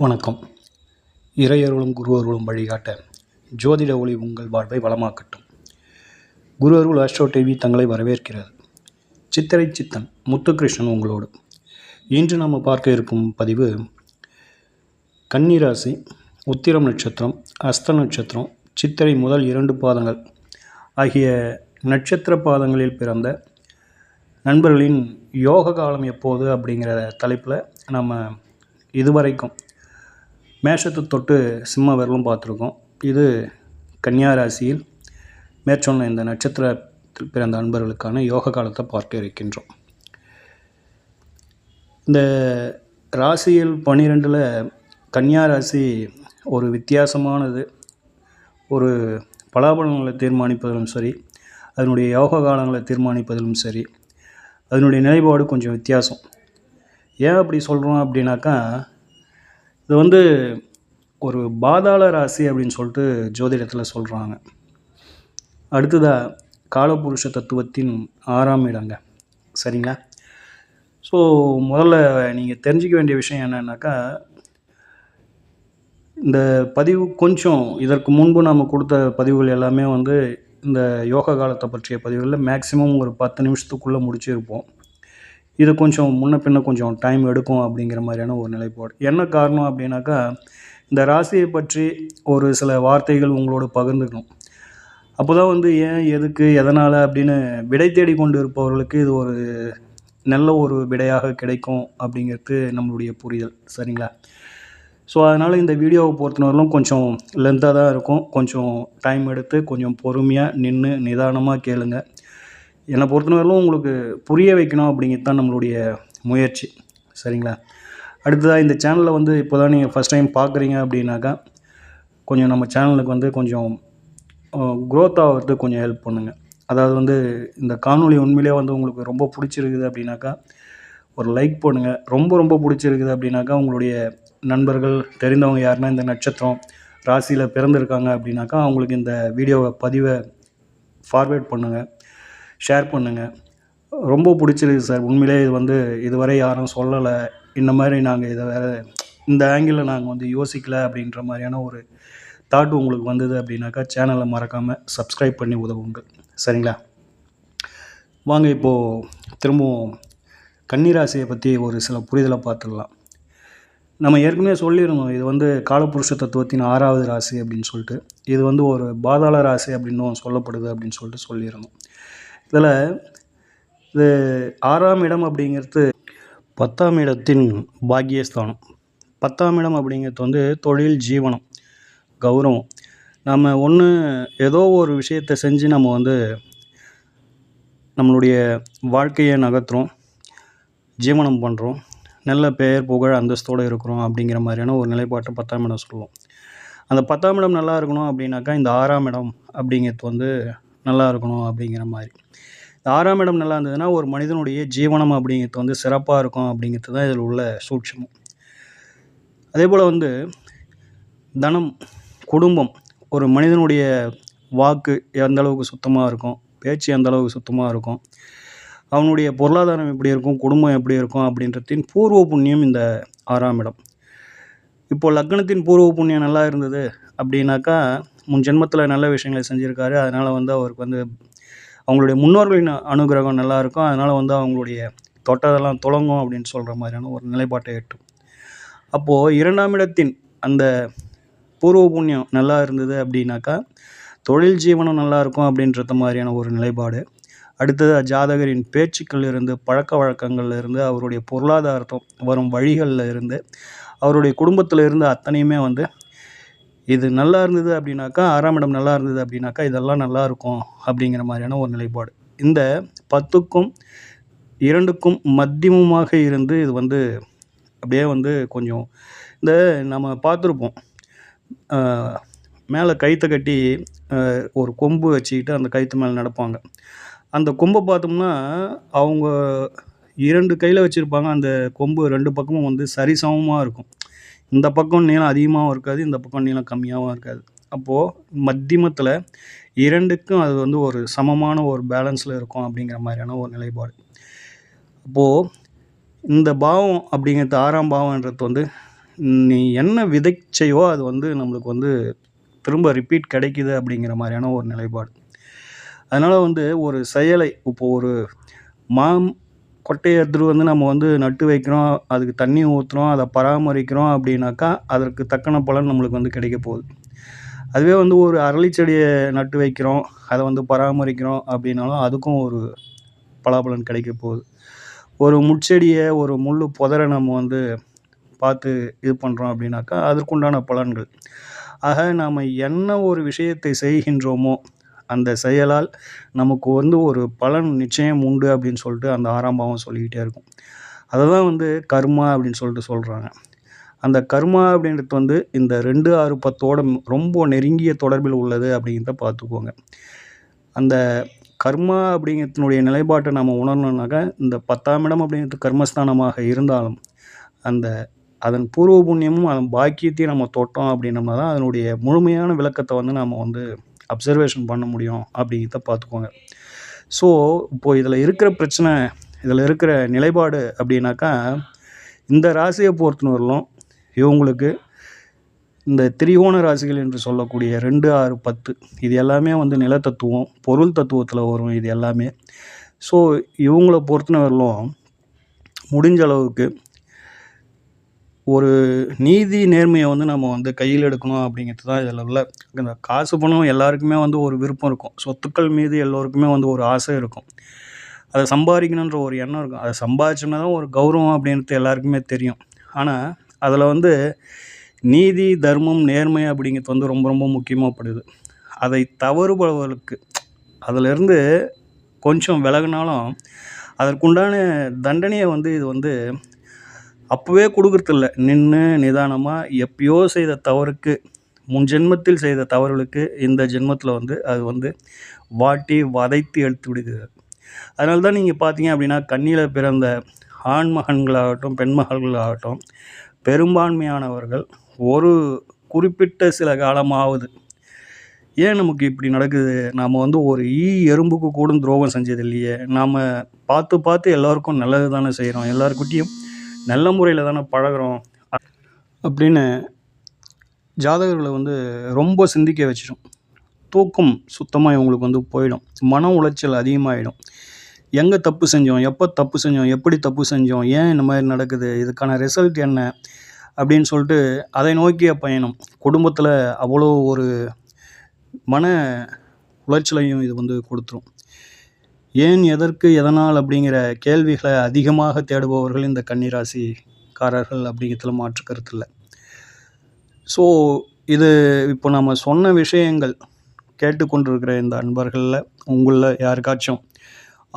வணக்கம். இறையருளும் குருவருளும் வழிகாட்ட ஜோதிட ஒளி உங்கள் வாழ்வை வளமாக்கட்டும். குரு அருள் ஆஸ்ட்ரோ டிவி தங்களை வரவேற்கிறது. சித்திரை சித்தன் முத்துகிருஷ்ணன் உங்களோடு. இன்று நாம் பார்க்க இருக்கும் பதிவு கன்னிராசி, உத்திரம் நட்சத்திரம், அஸ்த நட்சத்திரம், சித்திரை முதல் 2 பாதங்கள் ஆகிய நட்சத்திர பாதங்களில் பிறந்த நண்பர்களின் யோக காலம் எப்போது அப்படிங்கிற தலைப்பில் நம்ம இதுவரைக்கும் மேஷத்தை தொட்டு சிம்ம வரலும் பார்த்துருக்கோம். இது கன்னியா ராசியில் மேற்சொன்ன இந்த நட்சத்திரத்தில் பிறந்த அன்பர்களுக்கான யோக காலத்தை பார்க்க இருக்கின்றோம். இந்த ராசியில் 12ல் கன்னியா ராசி ஒரு வித்தியாசமானது. ஒரு பலாபலங்களை தீர்மானிப்பதிலும் சரி, அதனுடைய யோக காலங்களை தீர்மானிப்பதிலும் சரி, அதனுடைய நிலைப்பாடு கொஞ்சம் வித்தியாசம். ஏன் அப்படி சொல்கிறோம் அப்படின்னாக்கா, இது ஒரு பாதாள ராசி அப்படின்னு சொல்லிட்டு ஜோதிடத்தில் சொல்கிறாங்க. அடுத்ததாக காலபுருஷ தத்துவத்தின் 6ஆம் இடங்க. சரிங்களா? ஸோ முதல்ல நீங்கள் தெரிஞ்சிக்க வேண்டிய விஷயம் என்னன்னாக்கா, இந்த பதிவு கொஞ்சம் இதற்கு முன்பு நம்ம கொடுத்த பதிவுகள் எல்லாமே இந்த யோக காலத்தை பற்றிய பதிவுகளில் மேக்ஸிமம் ஒரு 10 நிமிஷத்துக்குள்ளே முடிச்சிருப்போம். இது கொஞ்சம் முன்ன பின்ன கொஞ்சம் டைம் எடுக்கும் அப்படிங்கிற மாதிரியான ஒரு நிலைப்பாடு. என்ன காரணம் அப்படின்னாக்கா, இந்த ராசியை பற்றி ஒரு சில வார்த்தைகள் உங்களோடு பகிர்ந்துக்கணும். அப்போ தான் ஏன், எதுக்கு, எதனால் அப்படின்னு விடை தேடி கொண்டு இருப்பவர்களுக்கு இது ஒரு நல்ல ஒரு விடையாக கிடைக்கும் அப்படிங்கிறது நம்மளுடைய புரிதல். சரிங்களா? ஸோ அதனால் இந்த வீடியோவை பொறுத்தவரையிலும் கொஞ்சம் லென்த்தாக தான் இருக்கும். கொஞ்சம் டைம் எடுத்து கொஞ்சம் பொறுமையாக நின்று நிதானமாக கேளுங்க. என்னை பொறுத்தவரையிலும் உங்களுக்கு புரிய வைக்கணும் அப்படிங்கிறது தான் நம்மளுடைய முயற்சி. சரிங்களா? அடுத்ததாக இந்த சேனலில் இப்போ தான் நீங்கள் ஃபஸ்ட் டைம் பார்க்குறீங்க அப்படின்னாக்கா, கொஞ்சம் நம்ம சேனலுக்கு கொஞ்சம் க்ரோத் ஆகிறதுக்கு கொஞ்சம் ஹெல்ப் பண்ணுங்கள். அதாவது இந்த காணொளி உண்மையிலே உங்களுக்கு ரொம்ப பிடிச்சிருக்குது அப்படின்னாக்கா ஒரு லைக் பண்ணுங்கள். ரொம்ப பிடிச்சிருக்குது அப்படின்னாக்கா உங்களுடைய நண்பர்கள், தெரிந்தவங்க யாருன்னா இந்த நட்சத்திரம் ராசியில் பிறந்திருக்காங்க அப்படின்னாக்கா அவங்களுக்கு இந்த பதிவை ஃபார்வேர்ட் பண்ணுங்கள், ஷேர் பண்ணுங்கள். ரொம்ப பிடிச்சிருக்கு சார், உண்மையிலே இது இதுவரை யாரும் சொல்லலை, இந்த மாதிரி நாங்கள் இதை வேறு இந்த ஆங்கிளில் நாங்கள் யோசிக்கலை அப்படின்ற மாதிரியான ஒரு தாட் உங்களுக்கு வந்தது அப்படின்னாக்கா சேனலை மறக்காமல் சப்ஸ்கிரைப் பண்ணி உதவுங்கள். சரிங்களா? வாங்க இப்போது திரும்பவும் கன்னிராசியை பற்றி ஒரு சில புரிதலை பார்த்துடலாம். நம்ம ஏற்கனவே சொல்லியிருந்தோம், இது காலபுருஷ தத்துவத்தின் 6ஆவது ராசி அப்படின்னு சொல்லிட்டு. இது ஒரு பாதாள ராசி அப்படின்னும் சொல்லப்படுது அப்படின்னு சொல்லிட்டு சொல்லியிருந்தோம். இதில் இது 6ஆம் இடம் அப்படிங்கிறது 10ஆம் இடத்தின் பாக்கியஸ்தானம். 10ஆம் இடம் அப்படிங்கிறது தொழில், ஜீவனம், கௌரவம். நம்ம ஏதோ ஒரு விஷயத்தை செஞ்சு நம்ம நம்மளுடைய வாழ்க்கையை நகர்த்துறோம், ஜீவனம் பண்ணுறோம், நல்ல பெயர், புகழ், அந்தஸ்தோடு இருக்கிறோம் அப்படிங்கிற மாதிரியான ஒரு நிலைப்பாட்டை 10ஆம் இடம் சொல்லுவோம். அந்த 10ஆம் இடம் நல்லா இருக்கணும் அப்படின்னாக்கா இந்த 6ஆம் இடம் அப்படிங்கிறது நல்லா இருக்கணும் அப்படிங்கிற மாதிரி. இந்த 6ஆம் இடம் நல்லா இருந்ததுன்னா ஒரு மனிதனுடைய ஜீவனம் அப்படிங்கிறது சிறப்பாக இருக்கும் அப்படிங்கிறது தான் இதில் உள்ள சூட்சமம். அதே போல் தனம், குடும்பம், ஒரு மனிதனுடைய வாக்கு எந்த அளவுக்கு சுத்தமாக இருக்கும், பேச்சு எந்த அளவுக்கு சுத்தமாக இருக்கும், அவனுடைய பொருளாதாரம் எப்படி இருக்கும், குடும்பம் எப்படி இருக்கும் அப்படின்றதின் பூர்வ புண்ணியம் இந்த 6ஆம் இடம். இப்போது லக்னத்தின் பூர்வ புண்ணியம் நல்லா இருந்தது அப்படின்னாக்கா முன் ஜென்மத்தில் நல்ல விஷயங்களை செஞ்சுருக்காரு. அதனால் அவருக்கு அவங்களுடைய முன்னோர்களின் அனுகிரகம் நல்லாயிருக்கும். அதனால் அவங்களுடைய தொட்டதெல்லாம் துலங்கும் அப்படின்னு சொல்கிற மாதிரியான ஒரு நிலைப்பாட்டை எட்டும். அப்போது 2ஆம் இடத்தின் அந்த பூர்வ புண்ணியம் நல்லா இருந்தது அப்படின்னாக்கா தொழில், ஜீவனம் நல்லாயிருக்கும் அப்படின்றது மாதிரியான ஒரு நிலைப்பாடு. அடுத்தது ஜாதகரின் பேச்சுக்கள் இருந்து, பழக்க வழக்கங்கள்ல இருந்து, அவருடைய பொருளாதாரத்தம் வரும் வழிகளில் இருந்து, அவருடைய குடும்பத்தில் இருந்து அத்தனையுமே இது நல்லா இருந்தது அப்படின்னாக்கா, 6ஆம் இடம் நல்லா இருந்தது அப்படின்னாக்கா இதெல்லாம் நல்லா இருக்கும் அப்படிங்கிற மாதிரியான ஒரு நிலைப்பாடு. இந்த 10க்கும் 2க்கும் மத்தியமமாக இருந்து இது அப்படியே கொஞ்சம் இந்த நம்ம பார்த்துருப்போம், மேலே கயிற்றை கட்டி ஒரு கொம்பு வச்சுக்கிட்டு அந்த கயிற்று மேலே நடப்பாங்க. அந்த கொம்பை பார்த்தோம்னா அவங்க 2 கையில் வச்சுருப்பாங்க. அந்த கொம்பு 2 பக்கமும் சரிசமமாக இருக்கும். இந்த பக்கம் நீளம் அதிகமாகவும் இருக்காது, இந்த பக்கம் நீளம் கம்மியாகவும் இருக்காது. அப்போது மத்தியமத்தில் 2க்கும் அது ஒரு சமமான ஒரு பேலன்ஸில் இருக்கும் அப்படிங்கிற மாதிரியான ஒரு நிலைப்பாடு. அப்போது இந்த பாவம் அப்படிங்கிறது 6ஆம் பாவம்ன்றது நீ என்ன விதைச்சையோ அது வந்து நம்மளுக்கு வந்து திரும்ப ரிப்பீட் கிடைக்குது அப்படிங்கிற மாதிரியான ஒரு நிலைப்பாடு. அதனால் வந்து ஒரு செயலை இப்போ ஒரு கொட்டையை எடுத்துகிட்டு வந்து நம்ம வந்து நட்டு வைக்கிறோம், அதுக்கு தண்ணி ஊற்றுறோம், அதை பராமரிக்கிறோம் அப்படின்னாக்கா அதற்கு தக்கன பலன் நம்மளுக்கு வந்து கிடைக்க போகுது. அதுவே வந்து ஒரு அரளி செடியை நட்டு வைக்கிறோம், அதை வந்து பராமரிக்கிறோம் அப்படின்னாலும் அதுக்கும் ஒரு பலாபலன் கிடைக்க போகுது. ஒரு முட்செடியை ஒரு முள் புதரை நம்ம வந்து பார்த்து இது பண்ணுறோம் அப்படின்னாக்கா அதற்குண்டான பலன்கள். ஆக நாம் என்ன ஒரு விஷயத்தை செய்கின்றோமோ அந்த செயலால் நமக்கு வந்து ஒரு பலன் நிச்சயம் உண்டு அப்படின்னு சொல்லிட்டு அந்த 6ஆம் பாவம் சொல்லிக்கிட்டே இருக்கும். அதை தான் வந்து கர்மா அப்படின்னு சொல்லிட்டு சொல்கிறாங்க. அந்த கர்மா அப்படின்றது வந்து இந்த 2, 6, 10ஓட ரொம்ப நெருங்கிய தொடர்பில் உள்ளது அப்படிங்கிறத பார்த்துக்கோங்க. அந்த கர்மா அப்படிங்கிறதுனுடைய நிலைப்பாட்டை நம்ம உணரணுன்னாக்கா இந்த 10ஆம் இடம் அப்படிங்கிறது கர்மஸ்தானமாக இருந்தாலும் அந்த அதன் பூர்வ புண்ணியமும் அதன் பாக்கியத்தையும் நம்ம தொட்டோம் அப்படின்னம்னா தான் அதனுடைய முழுமையான விளக்கத்தை வந்து நம்ம வந்து அப்சர்வேஷன் பண்ண முடியும் அப்படிங்கிறத பார்த்துக்கோங்க. ஸோ இப்போது இதில் இருக்கிற பிரச்சனை, இதில் இருக்கிற நிலைப்பாடு அப்படின்னாக்கா இந்த ராசியை பொறுத்தவரையிலும் இவங்களுக்கு இந்த திரிகோண ராசிகள் என்று சொல்லக்கூடிய 2, 6, 10 இது எல்லாமே வந்து நிலத்தத்துவம், பொருள் தத்துவத்தில் வரும் இது எல்லாமே. ஸோ இவங்கள பொறுத்தவரையிலும் முடிஞ்ச அளவுக்கு ஒரு நீதி நேர்மையை வந்து நம்ம வந்து கையில் எடுக்கணும் அப்படிங்கிறது தான் இதில் உள்ள. இந்த காசு பணம் எல்லாருக்குமே வந்து ஒரு விருப்பம் இருக்கும். சொத்துக்கள் மீது எல்லோருக்குமே வந்து ஒரு ஆசை இருக்கும். அதை சம்பாதிக்கணுன்ற ஒரு எண்ணம் இருக்கும். அதை சம்பாதிச்சோம்னா தான் ஒரு கௌரவம் அப்படின்றது எல்லாருக்குமே தெரியும். ஆனால் அதில் வந்து நீதி, தர்மம், நேர்மை அப்படிங்கிறது வந்து ரொம்ப ரொம்ப முக்கியமாகப்படுது. அதை தவறுபவர்களுக்கு அதிலிருந்து கொஞ்சம் விலகினாலும் அதற்குண்டான தண்டனையை வந்து இது வந்து அப்போவே கொடுக்குறதில்ல. நின்று நிதானமாக எப்பயோ செய்த தவறுக்கு, முன் ஜென்மத்தில் செய்த தவறுகளுக்கு இந்த ஜென்மத்தில் வந்து அது வந்து வாட்டி வதைத்து எடுத்து விடுகிறது. அதனால தான் நீங்கள் பார்த்தீங்க அப்படின்னா கன்னியில் பிறந்த ஆண் மகன்களாகட்டும் பெண் மகள்களாகட்டும் பெரும்பான்மையானவர்கள் ஒரு குறிப்பிட்ட சில காலமாவது ஏன் நமக்கு இப்படி நடக்குது, நாம் வந்து ஒரு எறும்புக்கு கூட துரோகம் செஞ்சது இல்லையே, நாம் பார்த்து பார்த்து எல்லாருக்கும் நல்லது தானே செய்கிறோம், எல்லாருக்கிட்டையும் நல்ல முறையில் தானே பழகிறோம் அப்படின்னு ஜாதகர்களை வந்து ரொம்ப சிந்திக்க வச்சிடும். தூக்கம் சுத்தமாக இவங்களுக்கு வந்து போயிடும். மன உளைச்சல் அதிகமாகிடும். எங்கே தப்பு செஞ்சோம், எப்போ தப்பு செஞ்சோம், எப்படி தப்பு செஞ்சோம், ஏன் இந்த மாதிரி நடக்குது, இதுக்கான ரிசல்ட் என்ன அப்படின்னு சொல்லிட்டு அதை நோக்கிய பயணம். குடும்பத்தில் அவ்வளோ ஒரு மன உளைச்சலையும் இது வந்து கொடுத்துரும். ஏன், எதற்கு, எதனால் அப்படிங்கிற கேள்விகளை அதிகமாக தேடுபவர்கள் இந்த கன்னிராசிக்காரர்கள் அப்படிங்கிறதுல மாற்று கருத்து இல்லை. ஸோ இது இப்போ நம்ம சொன்ன விஷயங்கள் கேட்டுக்கொண்டிருக்கிற இந்த அன்பர்களில் உங்களில் யாருக்காச்சும்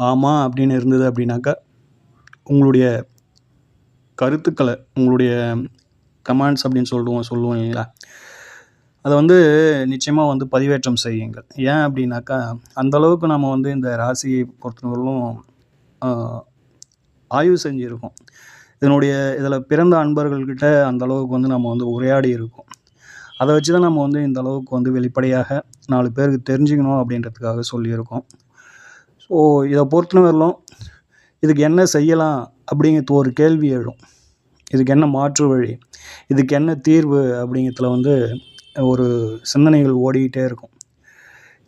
ஆமாம் அப்படின்னு இருந்தது அப்படின்னாக்கா உங்களுடைய கருத்துக்களை, உங்களுடைய கமெண்ட்ஸ் அப்படின்னு சொல்லுவோம் இல்லைங்களா, அதை வந்து நிச்சயமாக வந்து பதிவேற்றம் செய்யுங்கள். ஏன் அப்படின்னாக்கா அந்தளவுக்கு நம்ம வந்து இந்த ராசியை பொறுத்தவரையிலும் ஆய்வு செஞ்சுருக்கோம். இதில் பிறந்த அன்பர்கள்கிட்ட அந்தளவுக்கு வந்து நம்ம வந்து உரையாடி இருக்கோம். அதை வச்சு தான் நம்ம வந்து இந்த அளவுக்கு வந்து வெளிப்படையாக 4 பேருக்கு தெரிஞ்சுக்கணும் அப்படின்றதுக்காக சொல்லியிருக்கோம். ஸோ இதை பொறுத்தவரையிலும் இதுக்கு என்ன செய்யலாம் அப்படிங்கிறது ஒரு கேள்வி எழும். இதுக்கு என்ன மாற்று வழி, இதுக்கு என்ன தீர்வு அப்படிங்கிறதுல வந்து ஒரு சிந்தனைகள் ஓடிக்கிட்டே இருக்கும்.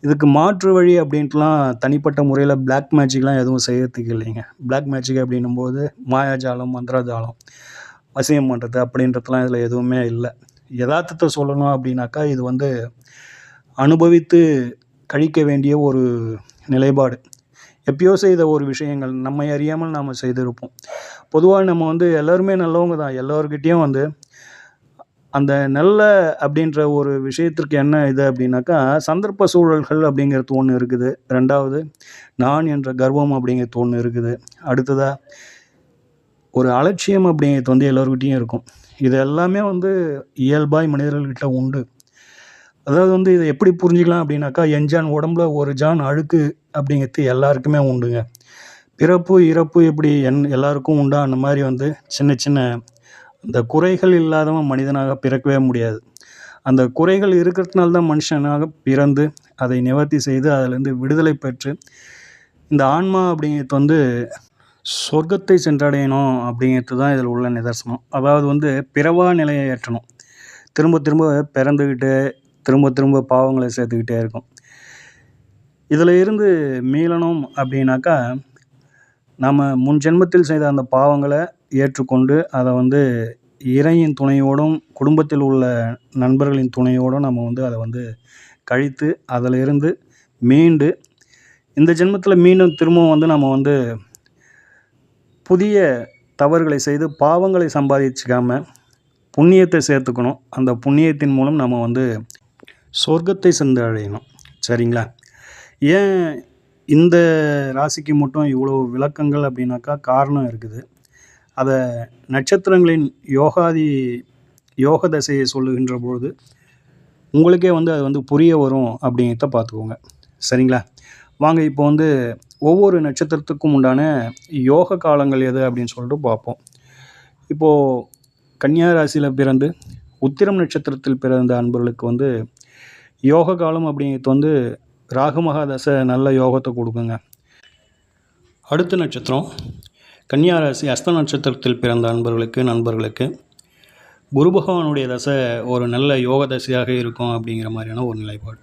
இதுக்கு மாற்று வழி அப்படின்ட்டுலாம் தனிப்பட்ட முறையில் பிளாக் மேஜிக்லாம் எதுவும் செய்யறதுக்கு இல்லைங்க. பிளாக் மேஜிக் அப்படின்னும்போது மாயாஜாலம், மந்திரஜாலம், வசியம் பண்ணுறது அப்படின்றதுலாம் இதில் எதுவுமே இல்லை. யதார்த்தத்தை சொல்லணும் அப்படின்னாக்கா இது வந்து அனுபவித்து கழிக்க வேண்டிய ஒரு நிலைப்பாடு. எப்பயோ செய்த ஒரு விஷயங்கள் நம்மை அறியாமல் நாம் செய்திருப்போம். பொதுவாக நம்ம வந்து எல்லாருமே நல்லவங்க தான். எல்லோருக்கிட்டேயும் வந்து அந்த நல்ல அப்படின்ற ஒரு விஷயத்திற்கு என்ன இது அப்படின்னாக்கா சந்தர்ப்ப சூழல்கள் அப்படிங்கிறது ஒன்று இருக்குது. 2வது நான் என்ற கர்வம் அப்படிங்கிறது ஒன்று இருக்குது. அடுத்ததாக ஒரு அலட்சியம் அப்படிங்கிறது வந்து எல்லோருக்கிட்டையும் இருக்கும். இது எல்லாமே வந்து இயல்பாய் மனிதர்கள்கிட்ட உண்டு. அதாவது வந்து இதை எப்படி புரிஞ்சிக்கலாம் அப்படின்னாக்கா எஞ்சான் உடம்புல ஒரு ஜான் அழுக்கு அப்படிங்கிறது எல்லாருக்குமே உண்டுங்க. பிறப்பு இறப்பு எப்படி எல்லாருக்கும் உண்டா, அந்த மாதிரி வந்து சின்ன சின்ன இந்த குறைகள் இல்லாதவன் மனிதனாக பிறக்கவே முடியாது. அந்த குறைகள் இருக்கிறதுனால தான் மனுஷனாக பிறந்து அதை நிவர்த்தி செய்து அதிலேருந்து விடுதலை பெற்று இந்த ஆன்மா அப்படிங்கிறது வந்து சொர்க்கத்தை சென்றடையணும் அப்படிங்கிறது தான் இதில் உள்ள நிதர்சனம். அதாவது வந்து பிறவா நிலையை ஏற்றணும். திரும்ப திரும்ப பிறந்துக்கிட்டு திரும்ப திரும்ப பாவங்களை சேர்த்துக்கிட்டே இருக்கும். இதில் இருந்து மீளணும் அப்படின்னாக்கா, நம்ம முன் ஜென்மத்தில் செய்த அந்த பாவங்களை ஏற்றுக்கொண்டு அதை வந்து இறையின் துணையோடும் குடும்பத்தில் உள்ள நண்பர்களின் துணையோடும் நம்ம வந்து அதை வந்து கழித்து அதில் இருந்து மீண்டு இந்த ஜென்மத்தில் மீண்டும் திரும்பவும் வந்து நம்ம வந்து புதிய தவறுகளை செய்து பாவங்களை சம்பாதிச்சுக்காம புண்ணியத்தை சேர்த்துக்கணும். அந்த புண்ணியத்தின் மூலம் நம்ம வந்து சொர்க்கத்தை சென்றடையணும். சரிங்களா? ஏன் இந்த ராசிக்கு மட்டும் இவ்வளோ விளக்கங்கள் அப்படின்னாக்கா காரணம் இருக்குது. அதை நட்சத்திரங்களின் யோக தசையை சொல்லுகின்ற பொழுது உங்களுக்கே வந்து அது வந்து புரிய வரும் அப்படிங்கிறத பார்த்துக்கோங்க. சரிங்களா? வாங்க இப்போ வந்து ஒவ்வொரு நட்சத்திரத்துக்கும் உண்டான யோக காலங்கள் எது அப்படின்னு சொல்லிட்டு பார்ப்போம். இப்போது கன்னியா ராசியில் பிறந்து உத்திரம் நட்சத்திரத்தில் பிறந்த அன்பர்களுக்கு வந்து யோக காலம் அப்படிங்கிறது வந்து ராகுமகா தசை நல்ல யோகத்தை கொடுக்குங்க. அடுத்த நட்சத்திரம் கன்னியா ராசி அஸ்த நட்சத்திரத்தில் பிறந்த நண்பர்களுக்கு குரு பகவானுடைய தசை ஒரு நல்ல யோக தசையாக இருக்கும் அப்படிங்கிற மாதிரியான ஒரு நிலைப்பாடு.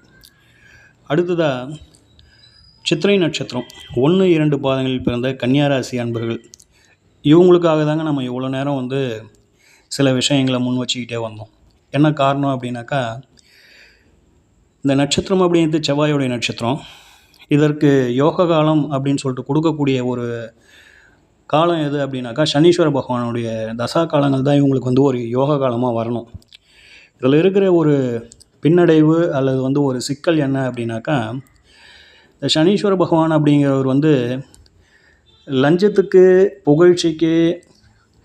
அடுத்ததாக சித்திரை நட்சத்திரம் 1, 2 பாதங்களில் பிறந்த கன்னியா ராசி அன்பர்கள், இவங்களுக்காக தாங்க நம்ம இவ்வளோ நேரம் வந்து சில விஷயங்களை முன் வச்சுக்கிட்டே வந்தோம். என்ன காரணம் அப்படின்னாக்கா, இந்த நட்சத்திரம் அப்படிங்கிறது செவ்வாயோடைய நட்சத்திரம். இதற்கு யோக காலம் அப்படின்னு சொல்லிட்டு கொடுக்கக்கூடிய ஒரு காலம் எது அப்படின்னாக்கா, சனீஸ்வர பகவானுடைய தசா காலங்கள் தான் இவங்களுக்கு வந்து ஒரு யோக காலமாக வரணும். இதில் இருக்கிற ஒரு பின்னடைவு அல்லது வந்து ஒரு சிக்கல் என்ன அப்படின்னாக்கா, இந்த சனீஸ்வர பகவான் அப்படிங்கிறவர் வந்து லஞ்சத்துக்கு, புகழ்ச்சிக்கு,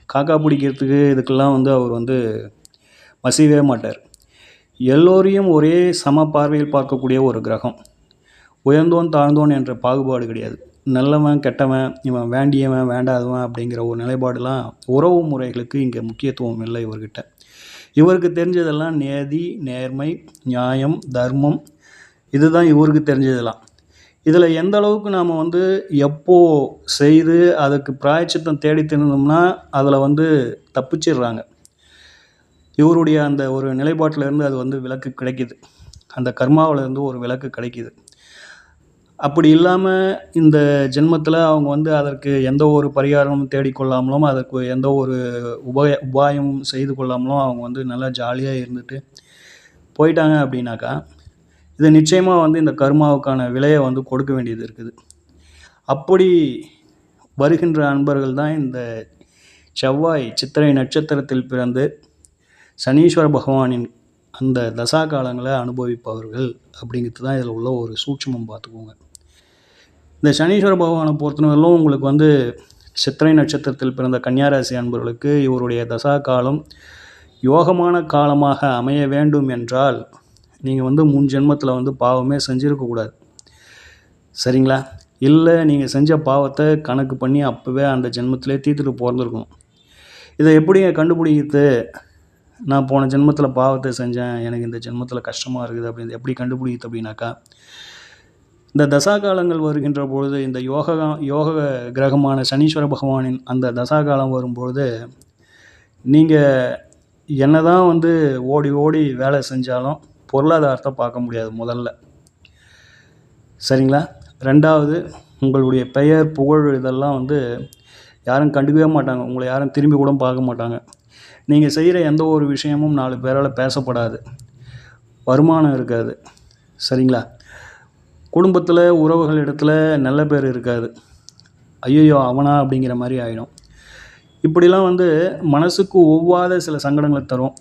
காக்கா பிடிக்கிறதுக்கு இதுக்கெல்லாம் வந்து அவர் வந்து மசியவே மாட்டார். எல்லோரையும் ஒரே சம பார்வையில் பார்க்கக்கூடிய ஒரு கிரகம். உயர்ந்தோன் தாழ்ந்தோன் என்ற பாகுபாடு கிடையாது. நல்லவன் கெட்டவன், இவன் வேண்டியவன் வேண்டாதவன் அப்படிங்கிற ஒரு நிலைப்பாடுலாம் உறவு முறைகளுக்கு இங்கே முக்கியத்துவம் இல்லை இவர்கிட்ட. இவருக்கு தெரிஞ்சதெல்லாம் நேதி, நேர்மை, நியாயம், தர்மம், இதுதான் இவருக்கு தெரிஞ்சதெல்லாம். இதில் எந்த அளவுக்கு நாம் வந்து எப்போ செய்து அதுக்கு பிராயச்சித்தம் தேடி தின்னோம்னா அதில் வந்து தப்பிச்சிடுறாங்க. இவருடைய அந்த ஒரு நிலைப்பாட்டிலேருந்து அது வந்து விலக்கு கிடைக்கிது. அந்த கர்மாவிலேருந்து ஒரு விலக்கு கிடைக்கிது. அப்படி இல்லாமல் இந்த ஜென்மத்தில் அவங்க வந்து அதற்கு எந்த ஒரு பரிகாரமும் தேடிக்கொள்ளாமலும் அதற்கு எந்த ஒரு உபாயமும் செய்து கொள்ளாமலும் அவங்க வந்து நல்லா ஜாலியாக இருந்துட்டு போயிட்டாங்க அப்படின்னாக்கா, இது நிச்சயமாக வந்து இந்த கர்மாவுக்கான விலையை வந்து கொடுக்க வேண்டியது இருக்குது. அப்படி வருகின்ற அன்பர்கள் தான் இந்த செவ்வாய் சித்திரை நட்சத்திரத்தில் பிறந்து சனீஸ்வர பகவானின் அந்த தசா காலங்களை அனுபவிப்பவர்கள் அப்படிங்கிறது தான் இதில் உள்ள ஒரு சூட்சுமம் பார்த்துக்கோங்க. இந்த சனீஸ்வர பகவானை பொறுத்தவரையிலும் உங்களுக்கு வந்து சித்திரை நட்சத்திரத்தில் பிறந்த கன்னியாராசி அன்பர்களுக்கு இவருடைய தசா காலம் யோகமான காலமாக அமைய வேண்டும் என்றால் நீங்கள் வந்து முன் ஜென்மத்தில் வந்து பாவமே செஞ்சுருக்கக்கூடாது. சரிங்களா? இல்லை நீங்கள் செஞ்ச பாவத்தை கணக்கு பண்ணி அப்போவே அந்த ஜென்மத்திலே தீர்த்துட்டு பிறந்திருக்கணும். இதை எப்படிங்க கண்டுபிடிக்கிறது? நான் போன ஜென்மத்தில் பாவத்தை செஞ்சேன், எனக்கு இந்த ஜென்மத்தில் கஷ்டமாக இருக்குது அப்படின்னு எப்படி கண்டுபிடிக்கிறது அப்படின்னாக்கா, இந்த தசா காலங்கள் வருகின்ற பொழுது இந்த யோக கிரகமான சனீஸ்வர பகவானின் அந்த தசா காலம் வரும்பொழுது நீங்கள் என்ன தான் வந்து ஓடி ஓடி வேலை செஞ்சாலும் பொருளாதாரத்தை பார்க்க முடியாது முதல்ல. சரிங்களா? ரெண்டாவது, உங்களுடைய பெயர், புகழ் இதெல்லாம் வந்து யாரும் கண்டுக்கவே மாட்டாங்க. உங்களை யாரும் திரும்பி கூட பார்க்க மாட்டாங்க. நீங்கள் செய்கிற எந்த ஒரு விஷயமும் 4 பேரால் பேசப்படாது. வருமானம் இருக்காது. சரிங்களா? குடும்பத்தில், உறவுகள் இடத்துல நல்ல பேர் இருக்காது. ஐயோ அவனா அப்படிங்கிற மாதிரி ஆகிடும். இப்படிலாம் வந்து மனசுக்கு ஒவ்வாத சில சங்கடங்களை தரும்.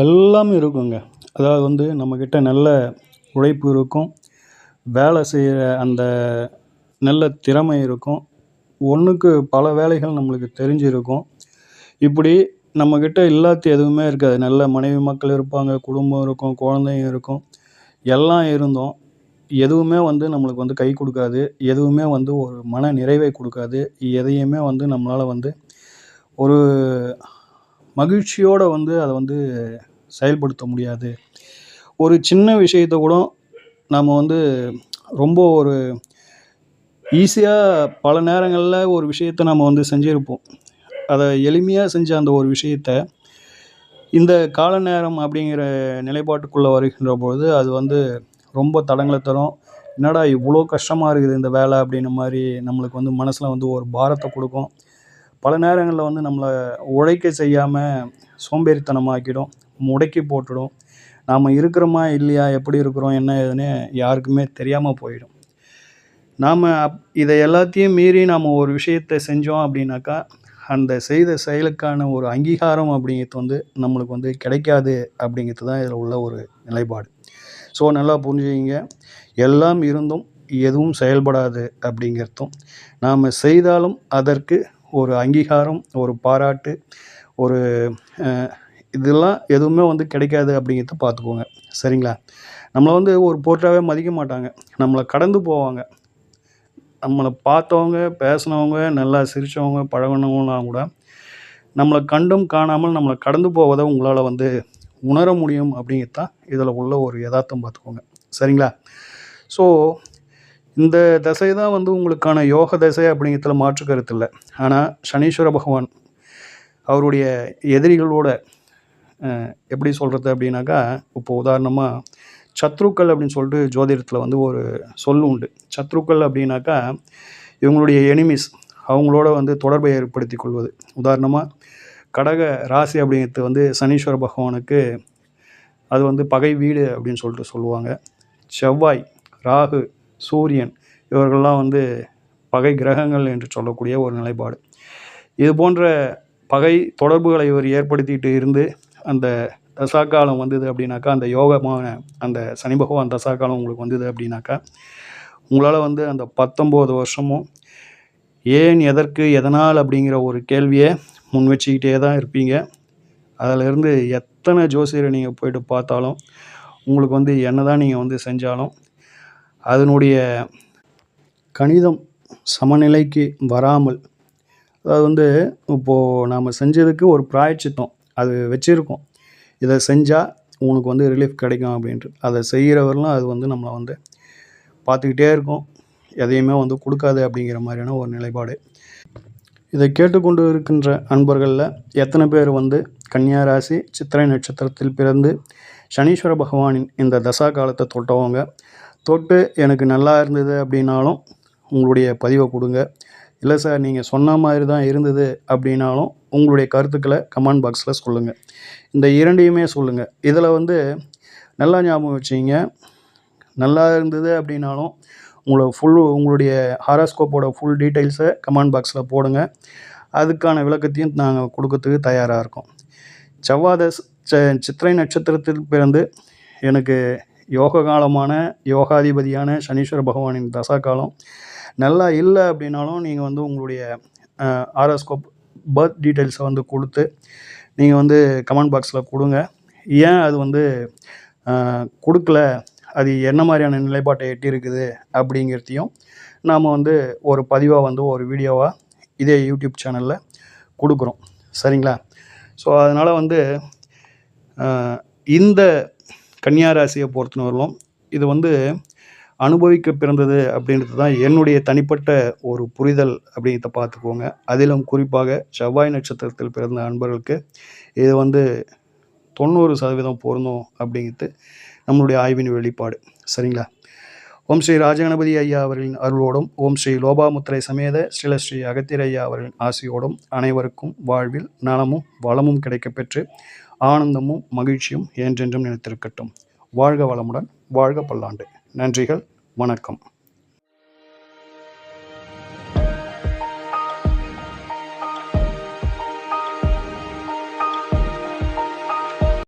எல்லாமே இருக்குங்க. அதாவது வந்து நம்மக்கிட்ட நல்ல உழைப்பு இருக்கும், வேலை செய்கிற அந்த நல்ல திறமை இருக்கும், ஒன்றுக்கு பல வேலைகள் நம்மளுக்கு தெரிஞ்சிருக்கும். இப்படி நம்மக்கிட்ட இல்லாத எதுவுமே இருக்காது. நல்ல மனைவி மக்கள் இருப்பாங்க, குடும்பம் இருக்கும், குழந்தைங்க இருக்கும், எல்லாம் இருந்தோம் எதுவுமே வந்து நம்மளுக்கு வந்து கை கொடுக்காது. எதுவுமே வந்து ஒரு மன நிறைவை கொடுக்காது. எதையுமே வந்து நம்மளால் வந்து ஒரு மகிழ்ச்சியோடு வந்து அதை வந்து செயல்படுத்த முடியாது. ஒரு சின்ன விஷயத்தை கூட நம்ம வந்து ரொம்ப ஒரு ஈஸியாக பல நேரங்களில் ஒரு விஷயத்தை நம்ம வந்து செஞ்சுருப்போம். அதை எளிமையாக செஞ்ச அந்த ஒரு விஷயத்த இந்த கால நேரம் அப்படிங்கிற நிலைப்பாட்டுக்குள்ளே வருகின்ற பொழுது அது வந்து ரொம்ப தடங்களை தரும். என்னடா இவ்வளோ கஷ்டமாக இருக்குது இந்த வேலை அப்படின்ன மாதிரி நம்மளுக்கு வந்து மனசில் வந்து ஒரு பாரத்தை கொடுக்கும். பல நேரங்களில் வந்து நம்மளை உழைக்க செய்யாமல் சோம்பேறித்தனமாக்கிடும், முடக்கி போட்டுடும். நாம் இருக்கிறோமா இல்லையா, எப்படி இருக்கிறோம், என்ன ஏதுன்னு யாருக்குமே தெரியாமல் போயிடும். நாம் இதை எல்லாத்தையும் மீறி நாம் ஒரு விஷயத்தை செஞ்சோம் அப்படின்னாக்கா, அந்த செய்த செயலுக்கான ஒரு அங்கீகாரம் அப்படிங்கிறது வந்து நம்மளுக்கு வந்து கிடைக்காது அப்படிங்கிறது தான் இதில் உள்ள ஒரு நிலைப்பாடு. ஸோ நல்லா புரிஞ்சுக்கிங்க. எல்லாம் இருந்தும் எதுவும் செயல்படாது அப்படிங்கிறதும், நாம் செய்தாலும் அதற்கு ஒரு அங்கீகாரம், ஒரு பாராட்டு, ஒரு இதெல்லாம் எதுவுமே வந்து கிடைக்காது அப்படிங்கிறத பார்த்துக்கோங்க. சரிங்களா? நம்மளை வந்து ஒரு பொருட்டாவே மதிக்க மாட்டாங்க. நம்மளை கடந்து போவாங்க. நம்மளை பார்த்தவங்க, பேசினவங்க, நல்லா சிரித்தவங்க, பழகுனவங்கலாம் கூட நம்மளை கண்டும் காணாமல் நம்மளை கடந்து போவதை உங்களால் வந்து உணர முடியும் அப்படிங்கிறது தான் இதில் உள்ள ஒரு யதார்த்தம் பார்த்துக்கோங்க. சரிங்களா? ஸோ இந்த தசை தான் வந்து உங்களுக்கான யோக தசை அப்படிங்கிறதுல மாற்று கருத்து இல்லை. ஆனால் சனீஸ்வர பகவான் அவருடைய எதிரிகளோட எப்படி சொல்கிறது அப்படின்னாக்கா, இப்போ உதாரணமாக சத்ருக்கள் அப்படின்னு சொல்லிட்டு ஜோதிடத்தில் வந்து ஒரு சொல் உண்டு. சத்ருக்கள் அப்படின்னாக்கா இவங்களுடைய எனிமிஸ், அவங்களோட வந்து தொடர்பை ஏற்படுத்தி கொள்வது. உதாரணமாக கடக ராசி அப்படிங்கிறது வந்து சனீஸ்வர பகவானுக்கு அது வந்து பகை வீடு அப்படின்னு சொல்லிட்டு சொல்லுவாங்க. செவ்வாய், ராகு, சூரியன் இவர்கள்லாம் வந்து பகை கிரகங்கள் என்று சொல்லக்கூடிய ஒரு நிலைப்பாடு. இது போன்ற பகை தொடர்புகளை இவர் ஏற்படுத்திட்டு இருந்து அந்த தசாக்காலம் வந்தது அப்படின்னாக்கா, அந்த யோகமான அந்த சனி பகவான் தசாக்காலம் உங்களுக்கு வந்தது அப்படின்னாக்கா, உங்களால் வந்து அந்த 19 வருஷமும் ஏன், எதற்கு, எதனால் அப்படிங்கிற ஒரு கேள்வியை முன் வச்சுக்கிட்டே தான் இருப்பீங்க. அதிலிருந்து எத்தனை ஜோசியரை நீங்கள் போய்ட்டு பார்த்தாலும், உங்களுக்கு வந்து என்ன தான் நீங்கள் வந்து செஞ்சாலும் அதனுடைய கணிதம் சமநிலைக்கு வராமல், அதாவது வந்து இப்போது நாம் செஞ்சதுக்கு ஒரு பிராயச்சித்தம் அது வச்சுருக்கோம். இதை செஞ்சால் உனக்கு வந்து ரிலீஃப் கிடைக்கும் அப்படின்ட்டு. அதை செய்கிறவரெலாம் அது வந்து நம்மளை வந்து பார்த்துக்கிட்டே இருக்கும். எதையுமே வந்து கொடுக்காது அப்படிங்கிற மாதிரியான ஒரு நிலைப்பாடு. இதை கேட்டுக்கொண்டு இருக்கின்ற அன்பர்களில் எத்தனை பேர் வந்து கன்னியா ராசி சித்திரை நட்சத்திரத்தில் பிறந்து சனீஸ்வர பகவானின் இந்த தசா காலத்தை தொட்டவங்க, தொட்டு எனக்கு நல்லா இருந்தது அப்படின்னாலும் உங்களுடைய பதிவை கொடுங்க. இல்லை சார் நீங்கள் சொன்ன மாதிரி தான் இருந்தது அப்படின்னாலும் உங்களுடைய கருத்துக்களை கமெண்ட் பாக்ஸில் சொல்லுங்கள். இந்த இரண்டையுமே சொல்லுங்கள். இதில் வந்து நல்லா ஞாபகம் வச்சிங்க, நல்லா இருந்தது அப்படின்னாலும் உங்களுடைய ஹாரோஸ்கோப்போட ஃபுல் டீட்டெயில்ஸை கமெண்ட் பாக்ஸில் போடுங்க. அதுக்கான விளக்கத்தையும் நாங்கள் கொடுக்கறதுக்கு தயாராக இருக்கோம். சித்திரை நட்சத்திரத்தில் பிறந்து எனக்கு யோக காலமான யோகாதிபதியான சனீஸ்வர பகவானின் தசா காலம் நல்லா இல்லை அப்படின்னாலும் நீங்கள் வந்து உங்களுடைய ஹாரோஸ்கோப் பர்த் டீட்டெயில்ஸை வந்து கொடுத்து நீங்கள் வந்து கமெண்ட் பாக்ஸில் கொடுங்க. ஏன் அது வந்து கொடுக்கல, அது என்ன மாதிரியான நிலைப்பாட்டை எட்டியிருக்குது அப்படிங்கிறதையும் நாம் வந்து ஒரு பதிவாக வந்து ஒரு வீடியோவாக இதே யூடியூப் சேனலில் கொடுக்குறோம். சரிங்களா? ஸோ அதனால் வந்து இந்த கன்னியா ராசியை பொறுத்தவரையிலும் இது வந்து அனுபவிக்க பிறந்தது அப்படின்றது தான் என்னுடைய தனிப்பட்ட ஒரு புரிதல் அப்படிங்கிறத பார்த்துக்கோங்க. அதிலும் குறிப்பாக செவ்வாய் நட்சத்திரத்தில் பிறந்த அன்பர்களுக்கு இது வந்து 90% பொருந்தும் அப்படிங்கிறது நம்மளுடைய ஆய்வின் வெளிப்பாடு. சரிங்களா? ஓம் ஸ்ரீ ராஜகணபதி ஐயா அவர்களின் அருளோடும், ஓம் ஸ்ரீ லோபாமுத்திரை சமேத ஸ்ரீ அகத்தியர் ஐயா அவர்களின் ஆசையோடும் அனைவருக்கும் வாழ்வில் நலமும் வளமும் கிடைக்கப்பெற்று ஆனந்தமும் மகிழ்ச்சியும் என்றென்றும் நிலைத்திருக்கட்டும். வாழ்க வளமுடன், வாழ்க பல்லாண்டு. நன்றிகள், வணக்கம்.